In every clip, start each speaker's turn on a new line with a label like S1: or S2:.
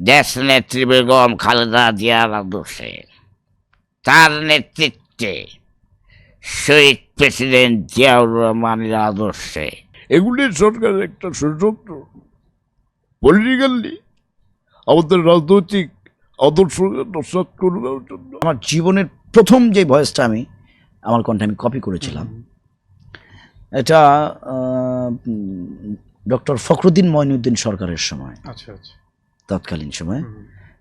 S1: দেশনেত্রী বেগম খালেদা জিয়ার আদর্শে, তার নেতৃত্বে শহীদ প্রেসিডেন্ট জিয়াউর রহমানের আদর্শে
S2: এগুলি সরকারের একটা ষড়যন্ত্র। পলিটিক্যালি আমাদের রাজনৈতিক আদর্শকে নস্যাৎ করে দেওয়ার জন্য।
S3: আমার জীবনের প্রথম যে ভয়েসটা আমার কণ্ঠে আমি কপি করেছিলাম, এটা ডক্টর ফখরুদ্দিন মঈনুদ্দিন সরকারের সময়,
S4: আচ্ছা আচ্ছা,
S3: তৎকালীন সময়।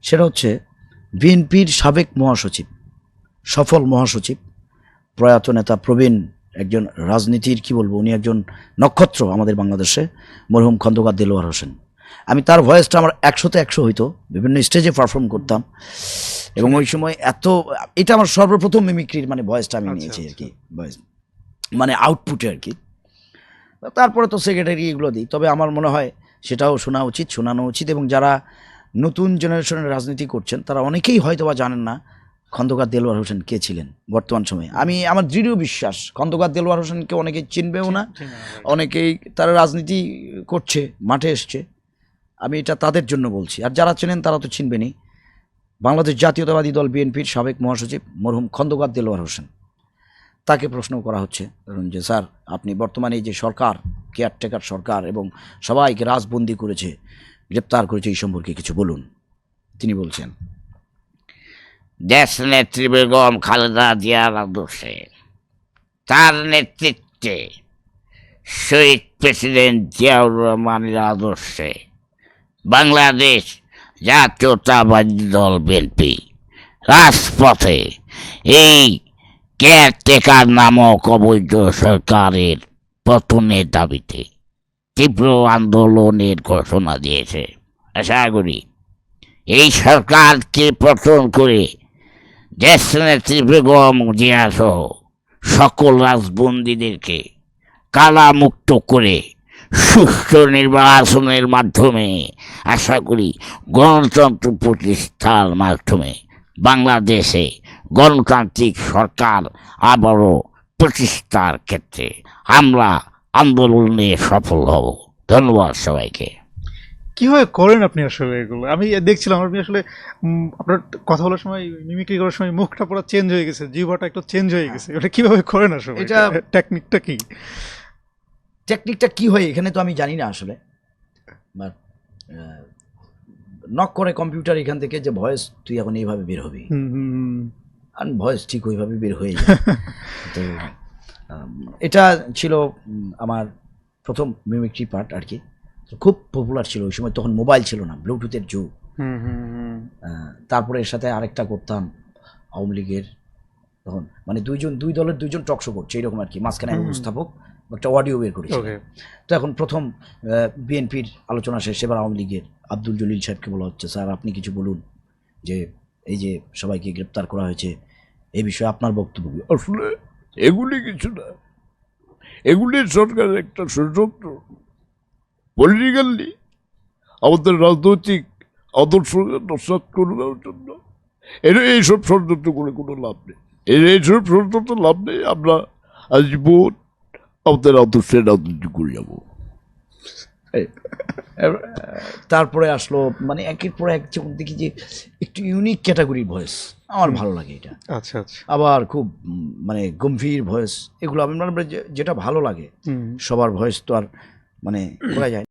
S3: সেটা হচ্ছে বিএনপির সাবেক মহাসচিব, সফল মহাসচিব, প্রয়াত নেতা প্রবীণ একজন রাজনীতির কি বলবো, উনি একজন নক্ষত্র আমাদের বাংলাদেশে, মরহুম খন্দকার দেলোয়ার হোসেন। আমি তার ভয়েসটা আমার 100-তে 100 হইতো, বিভিন্ন স্টেজে পারফর্ম করতাম, এবং ওই সময় এটা আমার সর্বপ্রথম মিমিক্রির মানে ভয়েসটা আমি নিয়েছি আর কি, ভয়েস মানে আউটপুটে আর কি। তারপরে তো সেক্রেটারি এগুলো দিই। তবে আমার মনে হয় সেটাও শোনা উচিত, শোনানো উচিত। এবং যারা নতুন জেনারেশনের রাজনীতি করছেন তারা অনেকেই হয়তো বা জানেন না খন্দকার দেলোয়ার হোসেন কে ছিলেন বর্তমান সময়ে। আমার দৃঢ় বিশ্বাস খন্দকার দেলোয়ার হোসেনকে অনেকেই চিনবেও না, অনেকেই তারা রাজনীতি করছে, মাঠে এসছে। আমি এটা তাদের জন্য বলছি, আর যারা চেনেন তারা তো চিনবেনই। বাংলাদেশ জাতীয়তাবাদী দল বিএনপির সাবেক মহাসচিব মরহুম খন্দকার দেলোয়ার হোসেন, তাকে প্রশ্ন করা হচ্ছে ধরুন যে স্যার, আপনি বর্তমানে এই যে সরকার, কেয়ারটেকার সরকার, এবং সবাইকে রাজবন্দি করেছে, গ্রেপ্তার করেছে, এই সম্পর্কে কিছু বলুন। তিনি বলছেন,
S1: দেশনেত্রী বেগম খালেদা জিয়ার আদর্শে, তার নেতৃত্বে শহীদ প্রেসিডেন্ট জিয়াউর রহমানের আদর্শে বাংলাদেশ জাতীয়তাবাদী দল বিএনপি রাজপথে এই কেয়ারটেকার নামক অবৈধ সরকারের পতনের দাবিতে তীব্র আন্দোলনের ঘোষণা দিয়েছে। আশা করি এই সরকারকে পতন করে দেশনেত্রী বেগম জিয়া সহ সকল রাজবন্দীদেরকে কালামুক্ত করে সুষ্ঠু নির্বাচনের মাধ্যমে, আশা করি গণতন্ত্র প্রতিষ্ঠার মাধ্যমে বাংলাদেশে গণতান্ত্রিক সরকার আবারও প্রতিষ্ঠার ক্ষেত্রে আমরা আন্দোলনে সফল হব। ধন্যবাদ সবাইকে।
S4: কিভাবে করেন আপনি আসলে এগুলো? আমি দেখছিলাম আপনি আসলে আপনার কথা বলার সময়, মিমিক্রি করার সময় মুখটা পুরো চেঞ্জ হয়ে গেছে, জিহ্বাটা একটু চেঞ্জ হয়ে গেছে। এটা কিভাবে করেন আসলে?
S3: এটা
S4: টেকনিকটা কি?
S3: টেকনিকটা কি হয় এখানে তো আমি জানি না আসলে। বাট নক করে কম্পিউটার এখান থেকে যে ভয়েস তুই এখন এইভাবে বের হবি, আর ভয়েস ঠিক ওইভাবে বের হয়ে যায়। তো এটা ছিল আমার প্রথম মিমিক্রি পার্ট আর কি। খুব পপুলার ছিল ওই সময়, তখন মোবাইল ছিল না, ব্লুটুথের যুগ। তারপরে এর সাথে আরেকটা করতাম আওয়ামী লীগের, তখন মানে দুই দলের দুইজন টকশো করছে এরকম আর কি, মাঝখানে উপস্থাপক একটা অডিও বের করেছে। তো এখন প্রথম বিএনপির আলোচনা শেষ, এবার আওয়ামী লীগের আব্দুল জলিল সাহেবকে বলা হচ্ছে, স্যার আপনি কিছু বলুন, যে এই যে সবাইকে গ্রেপ্তার করা হয়েছে এই বিষয়ে আপনার বক্তব্য।
S2: আসলে এগুলি কিছু না, এগুলি সরকারের একটা ষড়যন্ত্র। পলিটিক্যালি আমাদের রাজনৈতিক আদর্শকে নস্যাৎ করে দেওয়ার জন্য। এইসব ষড়যন্ত্র করে কোনো লাভ নেই, এইসব ষড়যন্ত্র লাভ নেই। আমরা আজীবন আমাদের আদর্শের রাজনীতি করে যাবো।
S3: তারপরে আসলো মানে একের পর এক, যখন দেখি যে একটু ইউনিক ক্যাটাগরির ভয়েস আমার ভালো লাগে এটা।
S4: আচ্ছা আচ্ছা,
S3: আবার খুব মানে গম্ভীর ভয়েস, এগুলো আমি যেটা ভালো লাগে। সবার ভয়েস তো আর মানে করা যায়